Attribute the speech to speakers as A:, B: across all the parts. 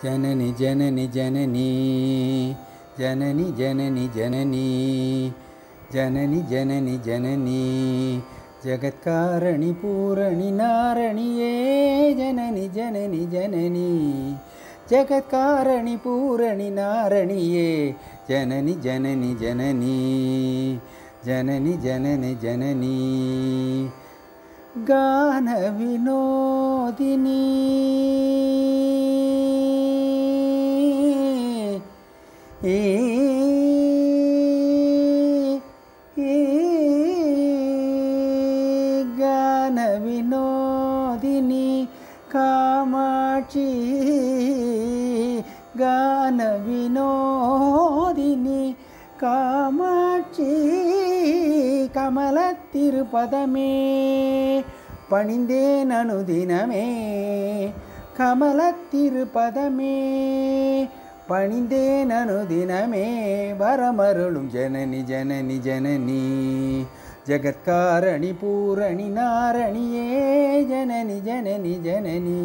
A: जननी जननी जननी जननी जननी जननी जननी जननी जननी जगत्कारणि पूरणि नारणिये जननी जननी जननी जगत्कारणि पूरणि नारणिये जननी जननी जननी जननी जननी जननी गान विनोदिनी गान विनोदिनी कामाक्षी गान विनोदिनी कामाक्षी कमलत्तिरुपदमे पणिंदेन अनुदिनमे कमलत्तिरुपदमे पणिंदेन अनुदिनमे वरमरुळुम जननी जननी जननी जगत्कारणि पूरणि नारणिये जननी जननी जननी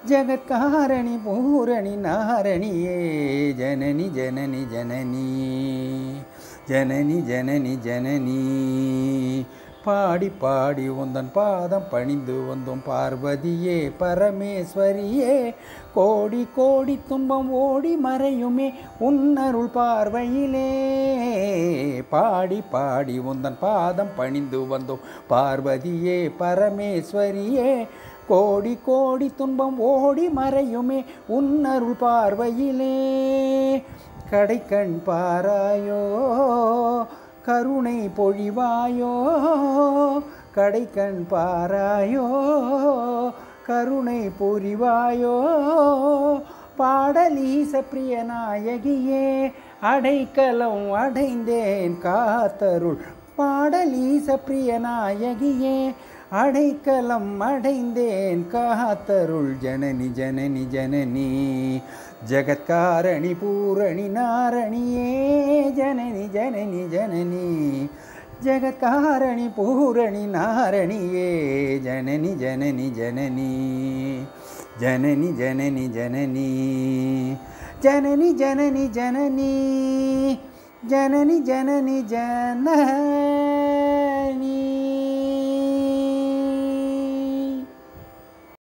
A: जगत्कारणि पूरणि नारणिये जननी जननी जननी जननी जननी जननी पाड़ी पाड़ी उन्दन पादम पणिंदु वंदोम पार्वतिये परमेश्वरिये कोडी कोडी तुंबम ओडी मறையுமே उन्नरुள் பார்வையிலே पाड़ी पाड़ी उन्दन पादम पणिंदु वंदोम पार्वतिये परमेश्वरिये कोडी कोडी तुंबम ओडी मறையுமே उन्नरुள் பார்வையிலே கடைக்கண் பாராயோ கருணை பொழிவாயோ கடைக்கண் பாராயோ கருணை புரிவாயோ பாடலீச பிரியநாயகியே அடைக்கலம் அடைந்தேன் காத்தருள் பாடலீச பிரியநாயகியே அடைக்கலம் அடைந்தேன் காத்தருள் जननी जननी जननी जगत्कारणि पूरणि नारणिये जननी जननी जननी जगत्कारणि पूरणि नारणिये जननी जननी जननी जननी जननी जननी जननी जननी जननी जननी जननी जननी